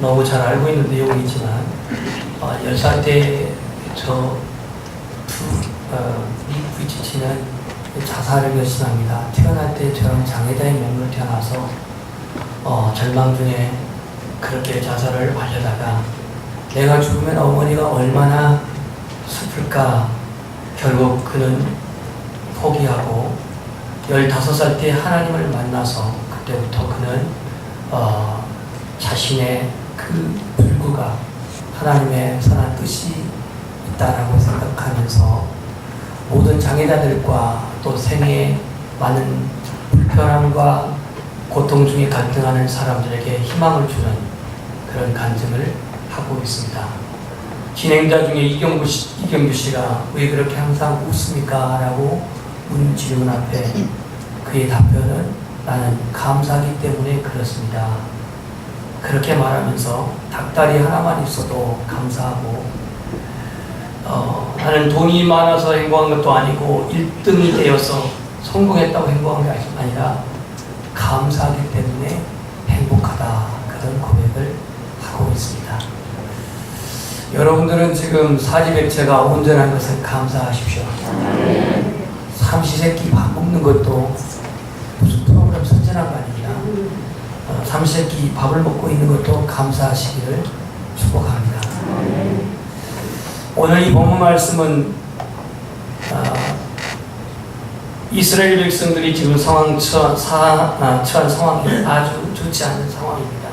너무 잘 알고 있는 내용이지만 10살 때 미국의 지치는 자살을 결심합니다. 태어날 때 저는 장애자의 몸으로 태어나서 절망 중에 그렇게 자살을 하려다가 내가 죽으면 어머니가 얼마나 슬플까. 결국 그는 포기하고 15살 때 하나님을 만나서 그때부터 그는 자신의 그 불구가 하나님의 선한 뜻이 있다라고 생각하면서 모든 장애자들과 또 생애에 많은 불편함과 고통 중에 갈등하는 사람들에게 희망을 주는 그런 간증을 하고 있습니다. 진행자 중에 이경규 씨가 왜 그렇게 항상 웃습니까? 라고 묻는 질문 앞에 그의 답변은 나는 감사하기 때문에 그렇습니다. 그렇게 말하면서 닭다리 하나만 있어도 감사하고 나는 돈이 많아서 행복한 것도 아니고 1등이 되어서 성공했다고 행복한 게 아니라 감사하기 때문에 행복하다. 그런 고백을 하고 있습니다. 여러분들은 지금 사지백체가 온전한 것을 감사하십시오. 삼시세끼 밥 먹는 것도 무슨 프로그램 선전한 거 아닙니다. 삼시세끼 밥을 먹고 있는 것도 감사하시기를 축복합니다. 오늘 이 본문 말씀은 이스라엘 백성들이 지금 처한 상황이 아주 좋지 않은 상황입니다.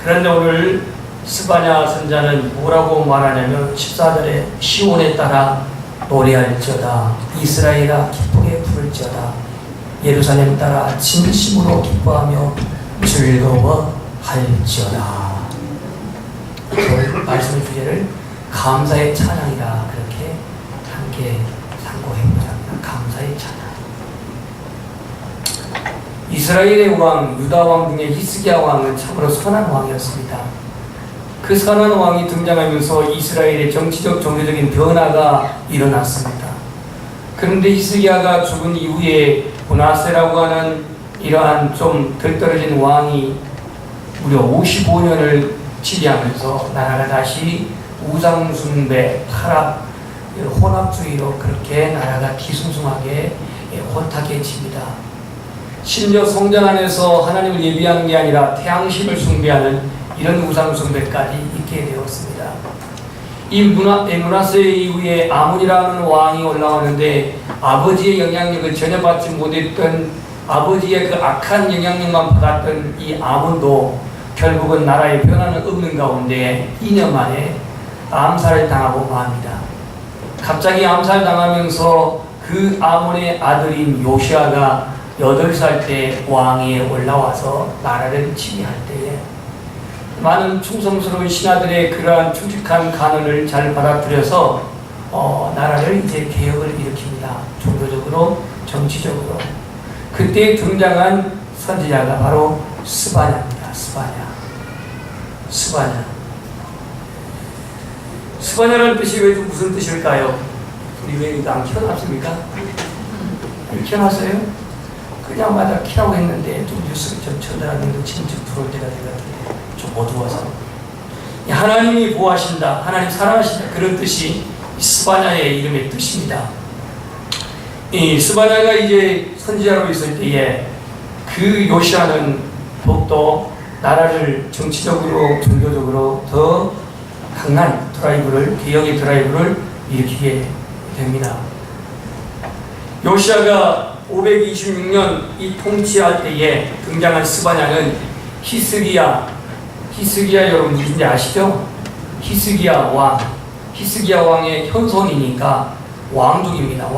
그런데 오늘 스바냐 선자는 뭐라고 말하냐면 14절에 시온에 따라 노래할지어다. 이스라엘아 기쁘게 부를지어다. 예루살렘 따라 진심으로 기뻐하며 즐거워할지어다. 말씀의 주제를 감사의 찬양이라 그렇게 함께 상고해보자 합니다. 감사의 찬양. 이스라엘의 왕, 유다 왕 중에 히스기야 왕은 참으로 선한 왕이었습니다. 그 선한 왕이 등장하면서 이스라엘의 정치적, 종교적인 변화가 일어났습니다. 그런데 히스기야가 죽은 이후에 므낫세라고 하는 이러한 좀 덜 떨어진 왕이 무려 55년을 지배하면서 나라가 다시 우상숭배, 타락, 혼합주의로 그렇게 나라가 뒤숭숭하게 혼탁해집니다. 심지어 성전 안에서 하나님을 예비하는 게 아니라 태양신을 숭배하는 이런 우상숭배까지 있게 되었습니다. 이 므낫세 이후에 아몬이라는 왕이 올라오는데 아버지의 영향력을 전혀 받지 못했던 아버지의 그 악한 영향력만 받았던 이 아몬도 결국은 나라의 변화는 없는 가운데 2년 만에 암살을 당하고 맙니다. 갑자기 암살당하면서 그 아몬의 아들인 요시아가 8살 때 왕위에 올라와서 나라를 지휘할 때에 많은 충성스러운 신하들의 그러한 충직한 간언을 잘 받아들여서 나라를 이제 개혁을 일으킵니다. 종교적으로, 정치적으로. 그때 등장한 선지자가 바로 스바냐입니다. 스바냐라는 뜻이 왜 무슨 뜻일까요? 우리 왜 이거 안 키워놨습니까? 안 키워놨어요? 그냥 맞아 키라고 했는데 좀 뉴스를 좀 전달하는데 진즉 들어올 때가 돼가지고 좀 어두워서 하나님이 보호하신다, 하나님 사랑하신다, 그런 뜻이 스바냐의 이름의 뜻입니다. 이 스바냐가 이제 선지자로 있을 때에 그 요시아는 더욱더 나라를 정치적으로, 종교적으로 더 강한 개혁의 드라이브를 일으키게 됩니다. 요시아가 526년 이 통치할 때에 등장한 스바냐는 히스기야 여러분 누군지 아시죠? 히스기야 왕의 현손이니까 왕족입니다.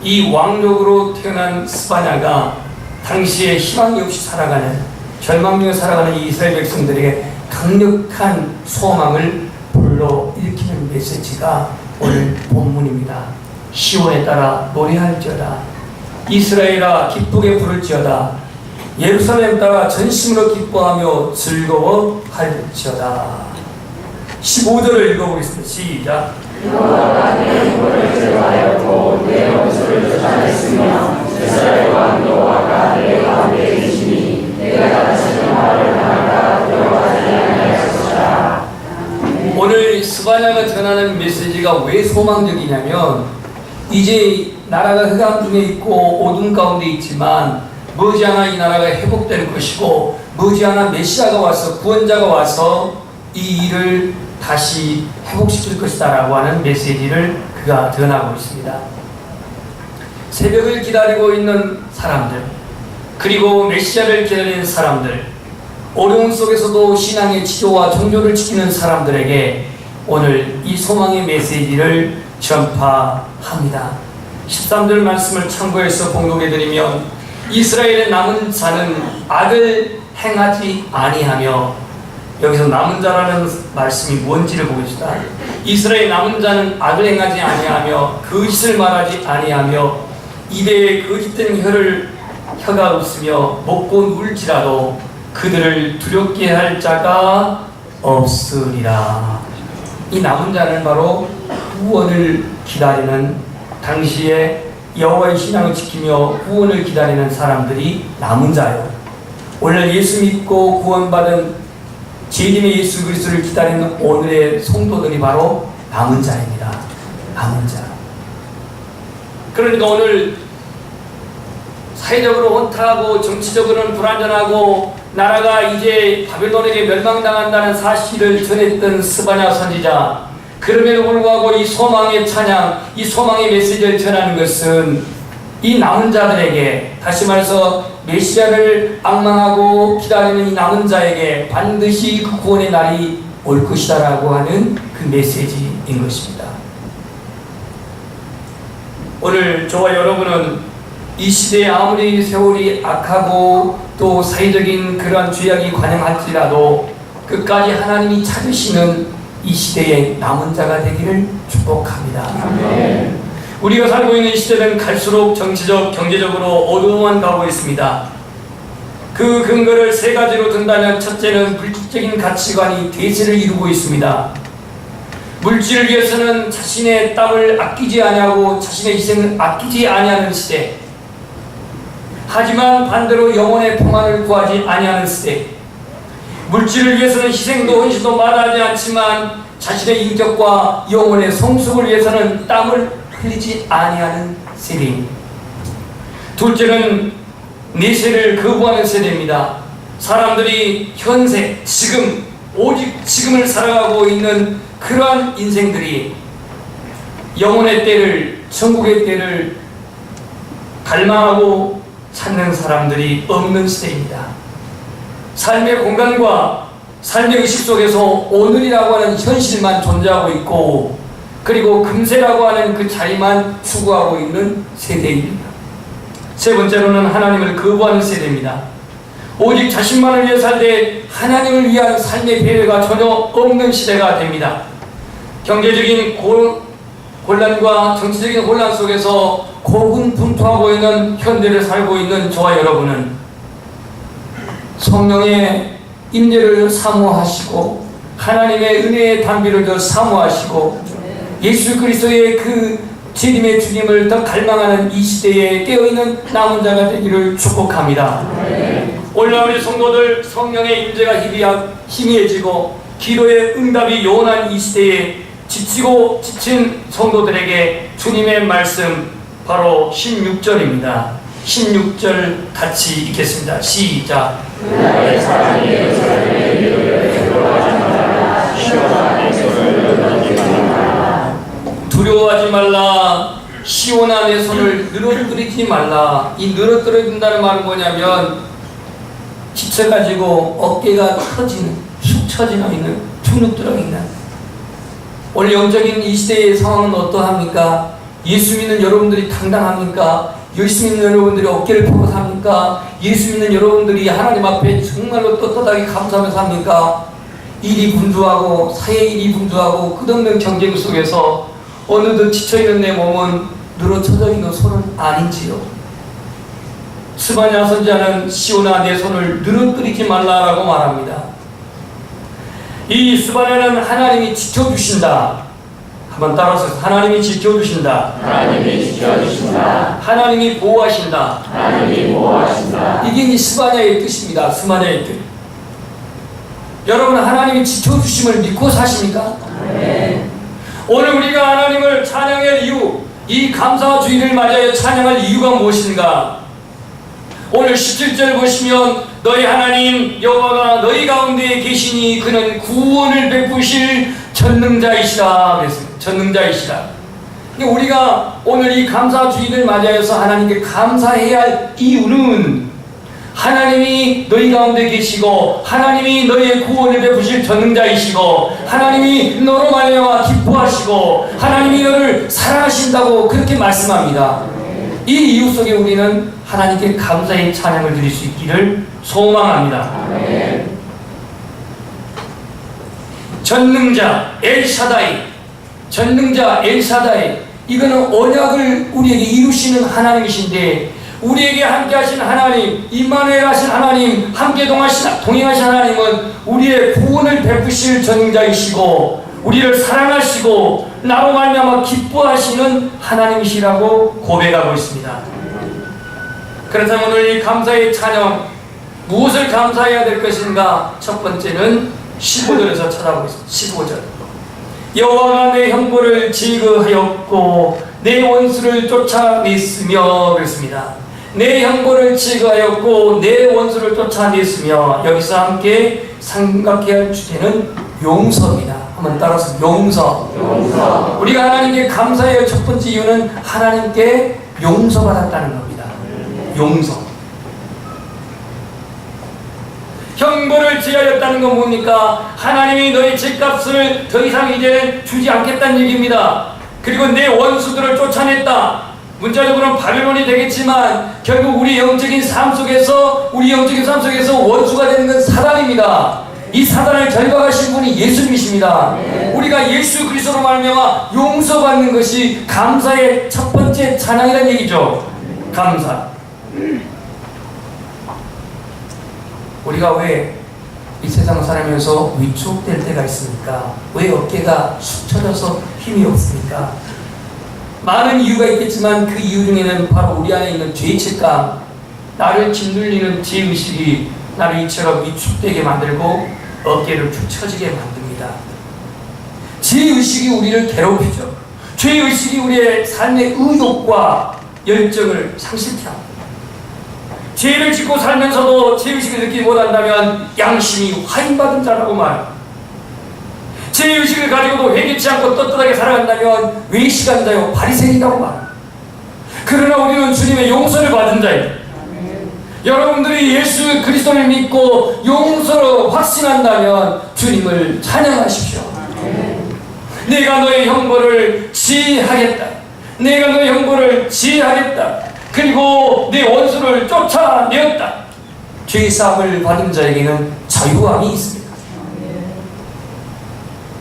이 왕족으로 태어난 스바냐가 당시에 희망이 없이 살아가는, 절망 중에 살아가는 이 이스라엘 백성들에게 강력한 소망을 불러일으키는 메시지가 오늘 본문입니다. 시온에 따라 노래할지어다. 이스라엘아 기쁘게 부를지어다. 예루살렘 따라 전심으로 기뻐하며 즐거워할지어다. 15절을 읽어보겠습니다. 시작. 여호와가 내 힘을 제거하였고 내 원수를 쫓아냈으며 이스라엘과 여호와가 내 가운데 계시니 내가 다시는 말을 하나가 두려워하지 메시지가 왜 소망적이냐면 이제 나라가 흑암 중에 있고 어둠 가운데 있지만 머지않아 이 나라가 회복될 것이고 머지않아 메시아가 와서 구원자가 와서 이 일을 다시 회복시킬 것이다 라고 하는 메시지를 그가 전하고 있습니다. 새벽을 기다리고 있는 사람들, 그리고 메시아를 기다리는 사람들, 어려움 속에서도 신앙의 치료와 종교를 지키는 사람들에게 오늘 이 소망의 메시지를 전파합니다. 13절 말씀을 참고해서 봉독해드리면 이스라엘의 남은 자는 악을 행하지 아니하며, 여기서 남은 자라는 말씀이 뭔지를 보겠습니다. 이스라엘 남은 자는 악을 행하지 아니하며 거짓을 말하지 아니하며 입에 거짓된 혀가 없으며 먹고 누울지라도 그들을 두렵게 할 자가 없으리라. 이 남은 자는 바로 구원을 기다리는, 당시에 여호와의 신앙을 지키며 구원을 기다리는 사람들이 남은 자요. 오늘 예수 믿고 구원받은 재림의 예수 그리스도를 기다리는 오늘의 성도들이 바로 남은 자입니다. 남은 자. 그러니까 오늘 사회적으로 혼탁하고 정치적으로는 불안전하고 나라가 이제 바벨론에게 멸망당한다는 사실을 전했던 스바냐 선지자, 그럼에도 불구하고 이 소망의 찬양, 이 소망의 메시지를 전하는 것은 이 남은 자들에게, 다시 말해서 메시아를 앙망하고 기다리는 이 남은 자에게 반드시 그 구원의 날이 올 것이다 라고 하는 그 메시지인 것입니다. 오늘 저와 여러분은 이 시대에 아무리 세월이 악하고 또 사회적인 그러한 죄악이 관영할지라도 끝까지 하나님이 찾으시는 이 시대의 남은 자가 되기를 축복합니다. 아멘. 우리가 살고 있는 시대는 갈수록 정치적, 경제적으로 어두워만 가고 있습니다. 그 근거를 세 가지로 든다면, 첫째는 물질적인 가치관이 대세를 이루고 있습니다. 물질을 위해서는 자신의 땀을 아끼지 아니하고 자신의 희생을 아끼지 아니하는 시대, 하지만 반대로 영혼의 평안을 구하지 아니하는 시대, 물질을 위해서는 희생도 헌신도 마다하지 않지만 자신의 인격과 영혼의 성숙을 위해서는 땀을 흘리지 아니하는 세대입니다. 둘째는 내세를 거부하는 세대입니다. 사람들이 현세, 지금, 오직 지금을 살아가고 있는 그러한 인생들이 영혼의 때를, 천국의 때를 갈망하고 찾는 사람들이 없는 시대입니다. 삶의 공간과 삶의 의식 속에서 오늘이라고 하는 현실만 존재하고 있고, 그리고 금세라고 하는 그 자리만 추구하고 있는 세대입니다. 세 번째로는 하나님을 거부하는 세대입니다. 오직 자신만을 위해 살되 하나님을 위한 삶의 배려가 전혀 없는 시대가 됩니다. 경제적인 곤란과 정치적인 혼란 속에서 고군분투하고 있는 현대를 살고 있는 저와 여러분은 성령의 임재를 사모하시고 하나님의 은혜의 단비를 더 사모하시고 예수 그리스도의 그 재림의 주님을 더 갈망하는 이 시대에 깨어있는 남은 자가 되기를 축복합니다. 오늘 우리 성도들 성령의 임재가 희미해지고 기도의 응답이 요원한 이 시대에 지치고 지친 성도들에게 주님의 말씀, 바로 16절입니다. 16절 같이 읽겠습니다. 시작. 나의 사랑이 예루살렘의 이름을 두려워하지 말라. 시온아 내 손을 늘어뜨리지 말라. 두려워하지 말라. 시온아 내 손을 늘어뜨리지 말라. 이 늘어뜨린다는 말은 뭐냐면 지쳐가지고 어깨가 터지는, 축 처져 있는, 주눅 들어 있는. 오늘 영적인 이 시대의 상황은 어떠합니까? 예수 믿는 여러분들이 당당합니까? 예수 믿는 여러분들이 어깨를 펴고 삽니까? 예수 믿는 여러분들이 하나님 앞에 정말로 떳떳하게 감사하면서 합니까? 일이 분주하고 사회 일이 분주하고 끝없는 경쟁 속에서 어느덧 지쳐있는 내 몸은 늘어쳐져 있는 손은 아닌지요? 스바냐 선지자는 시온아 내 손을 늘어뜨리지 말라라고 말합니다. 이 스바냐는 하나님이 지켜주신다. 한번 따라서 하나님이 지켜주신다. 하나님이 지켜주신다. 하나님이 보호하신다. 하나님이 보호하신다. 이게 이 스바냐의 뜻입니다. 스바냐의 뜻. 여러분 하나님이 지켜주심을 믿고 사십니까? 네. 오늘 우리가 하나님을 찬양할 이유, 이 감사 주일을 맞이하여 찬양할 이유가 무엇인가? 오늘 17절 보시면 너희 하나님 여호와가 너희 가운데 계시니 그는 구원을 베푸실 전능자이시라 그랬습니다. 전능자이시라. 우리가 오늘 이 감사 주일을 맞이하여서 하나님께 감사해야 할 이유는 하나님이 너희 가운데 계시고 하나님이 너희의 구원을 베푸실 전능자이시고 하나님이 너로 말미암아 기뻐하시고 하나님이 너를 사랑하신다고 그렇게 말씀합니다. 이 이유 속에 우리는 하나님께 감사의 찬양을 드릴 수 있기를 소망합니다. 전능자 엘샤다이, 전능자 엘샤다이, 이거는 언약을 우리에게 이루시는 하나님이신데 우리에게 함께 하신 하나님, 임마누엘 하신 하나님, 함께 동행하신 하나님은 우리의 구원을 베푸실 전능자이시고 우리를 사랑하시고 나로 말미암아 기뻐하시는 하나님이시라고 고백하고 있습니다. 그렇다면 오늘 이 감사의 찬양, 무엇을 감사해야 될 것인가? 첫 번째는 15절에서 찾아보겠습니다. 15절. 여호와가 내 형벌을 제거하였고 내 원수를 쫓아냈으며 그랬습니다. 내 형벌을 제거하였고 내 원수를 쫓아냈으며, 여기서 함께 생각해야 할 주제는 용서입니다. 한번 따라서 용서. 우리가 하나님께 감사해야 할 첫 번째 이유는 하나님께 용서받았다는 겁니다. 용서. 형벌을 제하였다는 건 뭡니까? 하나님이 너희 죄값을 더 이상 이제는 주지 않겠다는 얘기입니다. 그리고 내 원수들을 쫓아냈다. 문자적으로는 바벨론이 되겠지만 결국 우리 영적인 삶 속에서 원수가 되는 건 사단입니다. 이 사단을 결박하신 분이 예수님이십니다. 우리가 예수 그리스도로 말미암아 용서받는 것이 감사의 첫 번째 찬양이라는 얘기죠. 감사. 우리가 왜 이 세상 살면서 위축될 때가 있습니까? 왜 어깨가 숙 처져서 힘이 없습니까? 많은 이유가 있겠지만 그 이유 중에는 바로 우리 안에 있는 죄책감, 나를 짓눌리는 죄의식이 나를 이처럼 위축되게 만들고 어깨를 축 처지게 만듭니다. 죄의식이 우리를 괴롭히죠. 죄의식이 우리의 삶의 의욕과 열정을 상실케 합니다. 죄를 짓고 살면서도 죄의식을 느끼지 못한다면 양심이 화인받은 자라고 말합니다. 죄의식을 가지고도 회개치 않고 떳떳하게 살아간다면 외식한 자요 바리새인이라고 말합니다. 그러나 우리는 주님의 용서를 받은 자입니다. 여러분들이 예수 그리스도를 믿고 용서로 확신한다면 주님을 찬양하십시오. 내가 너의 형벌을 지하겠다. 내가 너의 형벌을 지하겠다. 그리고 내 원수를 쫓아내었다. 죄사함을 받은 자에게는 자유함이 있습니다.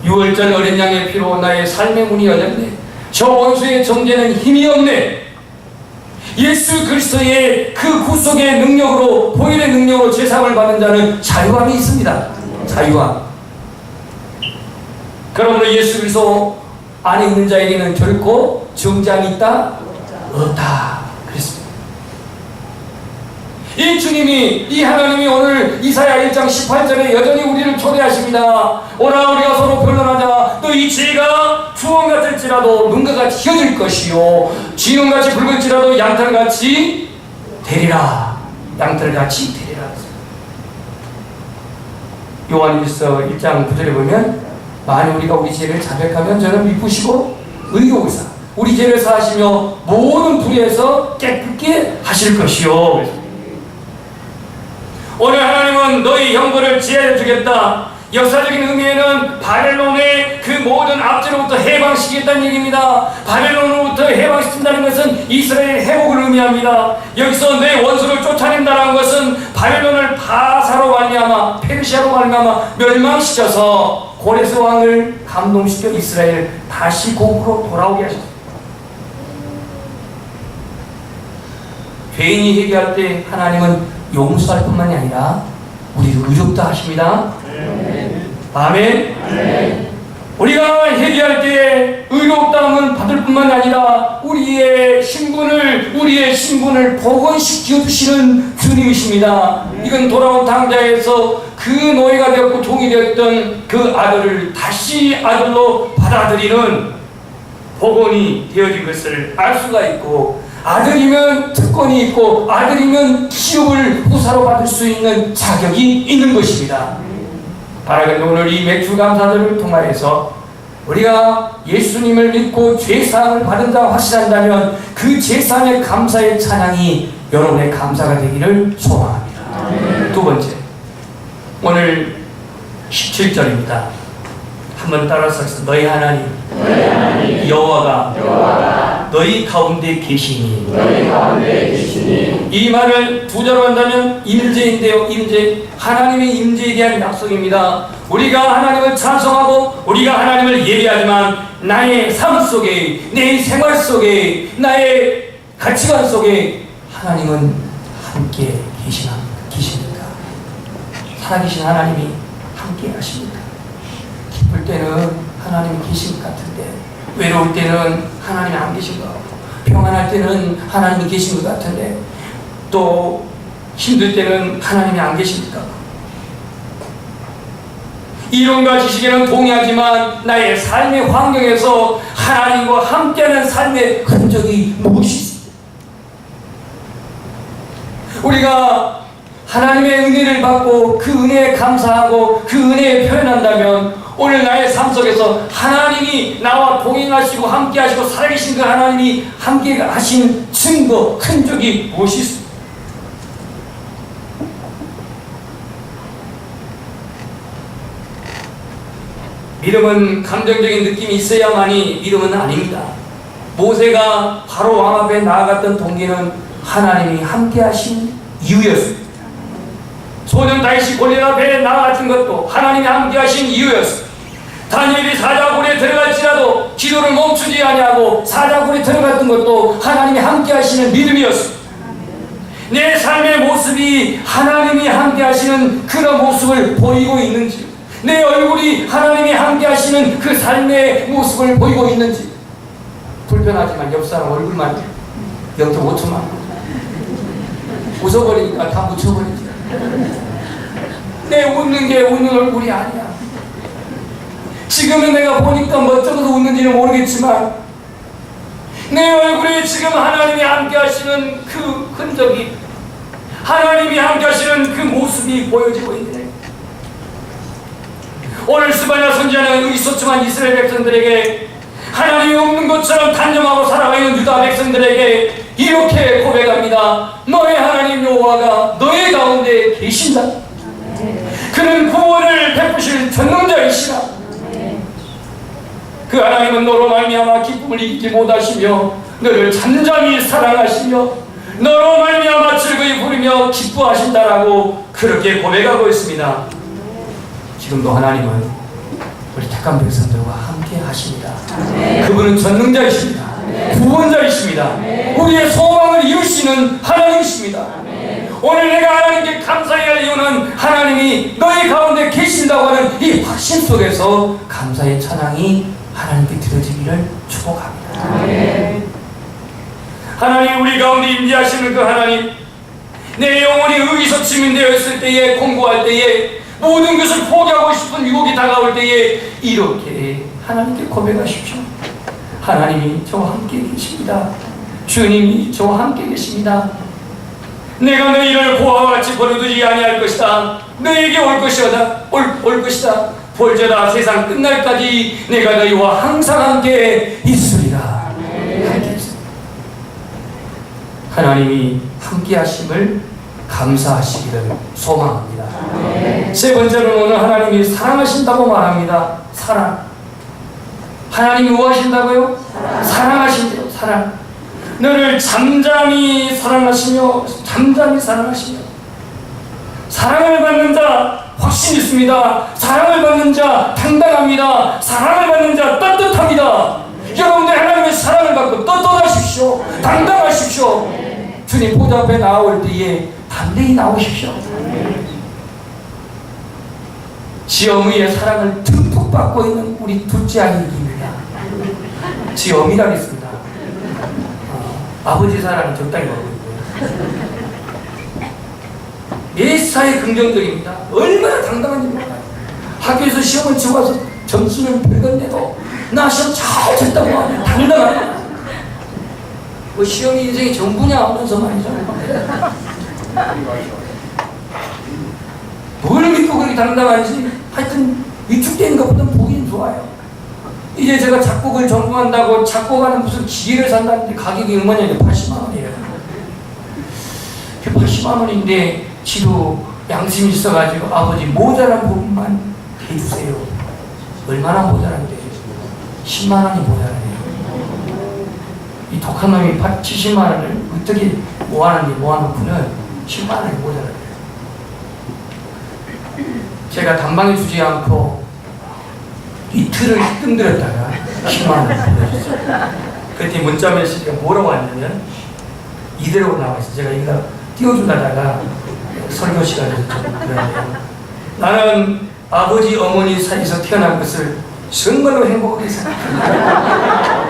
6월절 어린 양의 피로 나의 삶의 문이 열렸네. 저 원수의 정죄는 힘이 없네. 예수 그리스도의 그 구속의 능력으로, 보혈의 능력으로 죄사함을 받은 자는 자유함이 있습니다. 자유함. 그러므로 예수 그리스도 안에 있는 자에게는 결코 정죄함이 있다? 없다. 그랬습니다. 이 주님이, 이 하나님이 오늘 이사야 1장 18절에 여전히 우리를 초대하십니다. 오라 우리가 서로 변론하자. 또 이 죄가 주홍 같을지라도 눈과 같이 휘어질 것이요 지금같이 붉을지라도 양털같이 되리라. 양털같이 되리라. 요한일서 1장 9절에 보면 만일 우리가 우리 죄를 자백하면 저는 미쁘시고 의로우사 우리 죄를 사하시며 모든 불의에서 깨끗게 하실 것이요. 오늘 하나님은 너희 형벌을 지하여 주겠다. 역사적인 의미에는 바벨론의 그 모든 압제로부터 해방시키겠다는 얘기입니다. 바벨론으로부터 해방시킨다는 것은 이스라엘의 회복을 의미합니다. 여기서 내 원수를 쫓아낸다는 것은 바벨론을 바사로 말미암아, 페르시아로 말미암아 멸망시켜서 고레스 왕을 감동시켜 이스라엘 다시 공으로 돌아오게 하셨습니다. 죄인이 회개할 때 하나님은 용서할 뿐만이 아니라 우리를 의롭다 하십니다. 아멘. 우리가 회개할 때 의롭다함은 받을 뿐만 아니라 우리의 신분을 복원시켜 주시는 주님이십니다. 이건 돌아온 당자에서 그 노예가 되었고 종이 되었던 그 아들을 다시 아들로 받아들이는 복원이 되어진 것을 알 수가 있고, 아들이면 특권이 있고 아들이면 기업을 후사로 받을 수 있는 자격이 있는 것입니다. 바라건대 오늘 이 맥주 감사절을 통하여서 우리가 예수님을 믿고 죄사함을 받은 자 확신한다면 그 죄사함의 감사의 찬양이 여러분의 감사가 되기를 소망합니다. 두 번째, 오늘 17절입니다. 한번 따라서 너희 하나님 여호와가 너희 가운데 계시니. 이 말을 두 자로 한다면 임재인데요. 임재, 하나님의 임재에 대한 약속입니다. 우리가 하나님을 찬송하고 우리가 하나님을 예배하지만 나의 삶 속에, 내 생활 속에, 나의 가치관 속에 하나님은 함께 계십니까? 살아계신 하나님이 함께 하십니까? 기쁠 때는 하나님이 계신 것 같은데, 외로울 때는 하나님이 안 계신 것 같고, 평안할 때는 하나님이 계신 것 같은데, 또 힘들 때는 하나님이 안 계신 것 같고, 이론과 지식에는 동의하지만 나의 삶의 환경에서 하나님과 함께하는 삶의 흔적이 무엇이 있습니까? 우리가 하나님의 은혜를 받고 그 은혜에 감사하고 그 은혜에 표현한다면 오늘 나의 삶 속에서 하나님이 나와 동행하시고 함께하시고 살아계신 그 하나님이 함께하신 증거, 흔적이 무엇이 있습니까? 믿음은 감정적인 느낌이 있어야만이 믿음은 아닙니다. 모세가 바로 왕 앞에 나아갔던 동기는 하나님이 함께하신 이유였습니다. 소년 다윗이 골리앗 앞에 나아갔던 것도 하나님이 함께하신 이유였습니다. 다니엘이 사자굴에 들어갈지라도 기도를 멈추지 아니하고 사자굴에 들어갔던 것도 하나님이 함께하시는 믿음이었습니다. 내 삶의 모습이 하나님이 함께하시는 그런 모습을 보이고 있는지, 내 얼굴이 하나님이 함께하시는 그 삶의 모습을 보이고 있는지. 불편하지만 옆 사람 얼굴만 0.5초만 웃어버리니까 다 묻혀버리지. 내 웃는 게 웃는 얼굴이 아니야. 지금은 내가 보니까 멋쩍어서 웃는지는 모르겠지만 내 얼굴에 지금 하나님이 함께 하시는 그 흔적이, 하나님이 함께 하시는 그 모습이 보여지고 있네. 오늘 스바냐 선지자는 의기소침한 이스라엘 백성들에게 하나님이 없는 것처럼 단정하고 살아가 있는 유다 백성들에게 이렇게 고백합니다. 너의 하나님 여호와가 너의 가운데 계신다. 그는 구원을 베푸실 전능자이시라. 그 하나님은 너로 말미암아 기쁨을 이기지 못하시며 너를 잠잠히 사랑하시며 너로 말미암아 즐거이 부르며 기뻐하신다라고 그렇게 고백하고 있습니다. 지금도 하나님은 우리 택한 백성들과 함께 하십니다. 그분은 전능자이십니다. 구원자이십니다. 우리의 소망을 이루시는 하나님이십니다. 오늘 내가 하나님께 감사해야 할 이유는 하나님이 너희 가운데 계신다고 하는 이 확신 속에서 감사의 찬양이 하나님께 드려지기를 축복합니다. 하나님, 우리 가운데 임재하시는 그 하나님, 내 영혼이 의기소침되어 있을 때에, 공부할 때에, 모든 것을 포기하고 싶은 유혹이 다가올 때에 이렇게 하나님께 고백하십시오. 하나님이 저와 함께 계십니다. 주님이 저와 함께 계십니다. 내가 너희를 고아와 같이 버려두지 아니할 것이다. 너희에게 올 것이다. 올 것이다. 볼지어다 세상 끝날까지 내가 너희와 항상 함께 있으리라. 함께 있습니다. 하나님이 함께 하심을 감사하시기를 소망합니다. 세 번째로는 오늘 하나님이 사랑하신다고 말합니다. 사랑. 하나님이 뭐 하신다고요? 사랑하신대요. 사랑. 너를 잠잠히 사랑하시며 사랑을 받는 자 확신 있습니다. 사랑을 받는 자 당당합니다. 사랑을 받는 자 떳떳합니다. 여러분들 하나님의 사랑을 받고 떳떳하십시오. 당당하십시오. 주님 보좌 앞에 나올 때에 담대히 나오십시오. 지 어미의 사랑을 듬뿍 받고 있는 우리 둘째 아들입니다. 지 어미라 했습니다. 아버지 사랑을 적당히 받고 있고요. 예사의 긍정적입니다. 얼마나 당당한지 몰라요. 학교에서 시험을 치고 와서 점수를 100원 내도 나 시험 잘 쳤다고 하네. 당당하네. 뭐 시험이 인생이 전부냐 하면서 말이죠. 뭘 믿고 그렇게 당당한지. 하여튼 위축되는 것보다 보기엔 좋아요. 이제 제가 작곡을 전공한다고 작곡하는 무슨 기계를 산다는데 가격이 얼마냐면 80만 원이에요. 80만 원인데 지도 양심이 있어가지고 아버지 모자란 부분만 해주세요. 얼마나 모자란데? 10만 원이 모자라네요. 이 독한 놈이 70만 원을 어떻게 모아놨는지 모아놓고는 10만 원이 모자라네요. 제가 단방에 주지 않고 이틀을 뜸들였다가 10만 원을 보내줬어요. 그때 문자 메시지가 뭐라고 왔냐면 이대로 나와있어요. 제가 이거 띄워주다가 설교 시간에 좀 그러는데요. 나는 아버지 어머니 사이에서 태어난 것을 정말로 행복하게 생각합니다.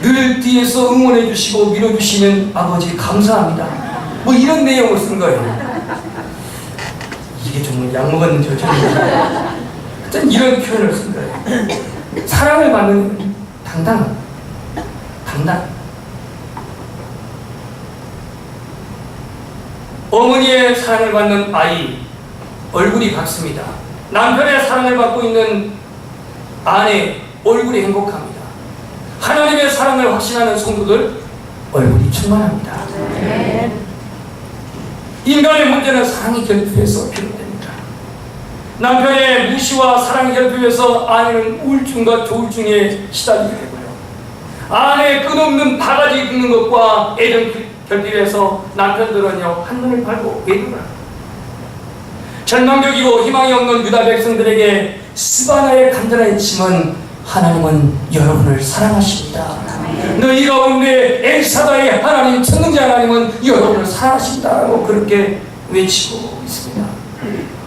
늘 뒤에서 응원해 주시고 밀어주시는 아버지 감사합니다. 뭐 이런 내용을 쓴 거예요. 이게 정말 약 먹었는지 어쩌는지 하여튼 이런 표현을 쓴 거예요. 사랑을 받는 당당. 어머니의 사랑을 받는 아이 얼굴이 밝습니다. 남편의 사랑을 받고 있는 아내 얼굴이 행복합니다. 하나님의 사랑을 확신하는 성도들 얼굴이 충만합니다. 인간의 문제는 사랑이 결핍해서 비롯됩니다. 남편의 무시와 사랑이 결핍해서 아내는 우울증과 조울증에 시달리게 되고요. 아내의 끝없는 바가지 긁는 것과 애정 결핍해서 남편들은요 한눈을 팔고 외도를 절망적이고 희망이 없는 유다 백성들에게 스바나의 간절한 힘은 하나님은 여러분을 사랑하십니다. 너희 가운데 엘사다의 하나님 천능자 하나님은 여러분을 사랑하신다고 그렇게 외치고 있습니다.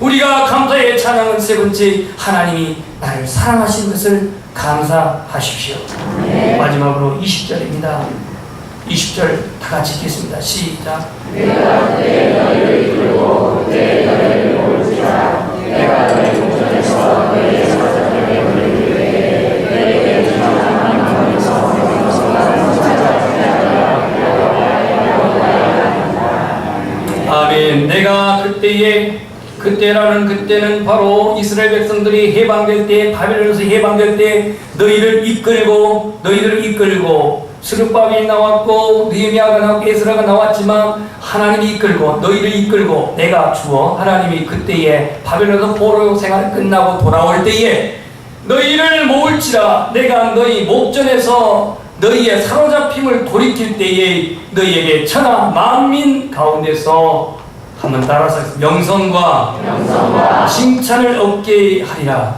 우리가 감사의 찬양은 세 번째, 하나님이 나를 사랑하신 것을 감사하십시오. 마지막으로 20절입니다. 20절 다 같이 읽겠습니다. 시작. 내가 그때 너희를 이끌고 그때 너희를 모을지라. 내가 너희 동전에서 너희의 사자들에게 물리기에 너희에게 주장한 하나님께서 아멘. 내가 그때라는 그때는 바로 이스라엘 백성들이 해방될 때, 바벨론에서 해방될 때 너희를 이끌고 스룹바벨이 나왔고 느헤미야가 나왔고 에스라가 나왔지만 하나님이 이끌고 너희를 이끌고 내가 주어 하나님이 그때에 바벨론에서 포로 생활 끝나고 돌아올 때에 너희를 모을지라. 내가 너희 목전에서 너희의 사로잡힘을 돌이킬 때에 너희에게 천하 만민 가운데서 한번 따라서 명성과 칭찬을 얻게 하리라.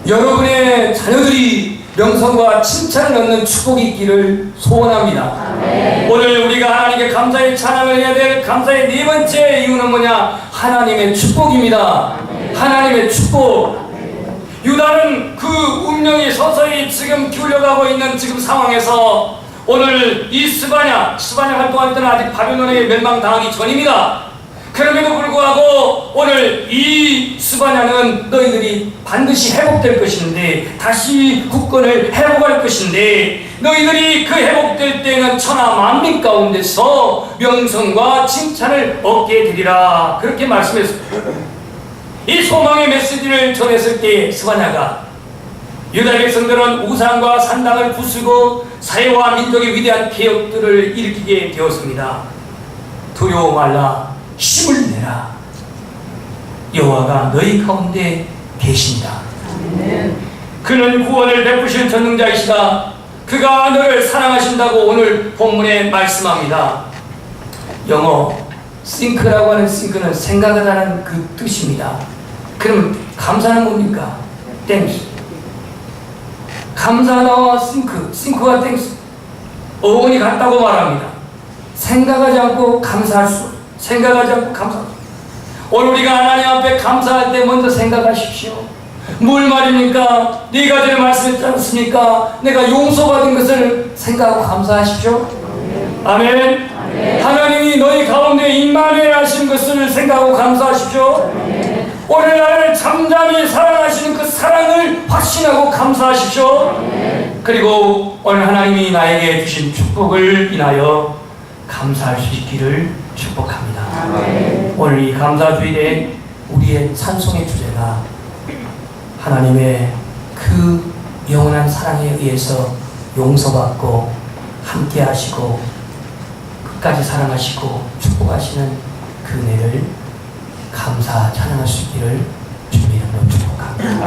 여러분의 자녀들이 명성과 칭찬을 얻는 축복이 있기를 소원합니다. 아멘. 오늘 우리가 하나님께 감사의 찬양을 해야 될 감사의 네 번째 이유는 뭐냐? 하나님의 축복입니다. 아멘. 하나님의 축복. 아멘. 유다는 그 운명이 서서히 지금 기울여가고 있는 지금 상황에서 오늘 이 스바냐 활동할 때는 아직 바벨론에 멸망당하기 전입니다. 그럼에도 불구하고 오늘 이 스바냐는 너희들이 반드시 회복될 것인데, 다시 국권을 회복할 것인데, 너희들이 그 회복될 때는 천하 만민 가운데서 명성과 칭찬을 얻게 되리라. 그렇게 말씀했습니다. 이 소망의 메시지를 전했을 때 스바냐가 유다 백성들은 우상과 산당을 부수고 사회와 민족의 위대한 개혁들을 일으키게 되었습니다. 두려워 말라, 힘을 내라. 여호와가 너희 가운데 계신다. 그는 구원을 베푸신 전능자이시다. 그가 너를 사랑하신다고 오늘 본문에 말씀합니다. 영어 think라고 하는 think는 생각하다는 그 뜻입니다. 그럼 감사는 뭡니까? thanks. 감사하다와 think와 thanks 어원이 같다고 말합니다. 생각하지 않고 감사할 수, 생각하지 않고 감사할 수. 오늘 우리가 하나님 앞에 감사할 때 먼저 생각하십시오. 뭘 말입니까? 네 가지를 말씀했지 않습니까? 내가 용서받은 것을 생각하고 감사하십시오. 아멘. 아멘. 하나님이 너희 가운데 임마누엘 하신 것을 생각하고 감사하십시오. 아멘. 오늘날 잠잠히 사랑하시는 그 사랑을 확신하고 감사하십시오. 그리고 오늘 하나님이 나에게 주신 축복을 인하여 감사할 수 있기를 축복합니다. 오늘 이 감사주일에 우리의 찬송의 주제가 하나님의 그 영원한 사랑에 의해서 용서받고 함께 하시고 끝까지 사랑하시고 축복하시는 그 은혜를 감사 찬양할 수 있기를 주님의 이름으로 축복합니다.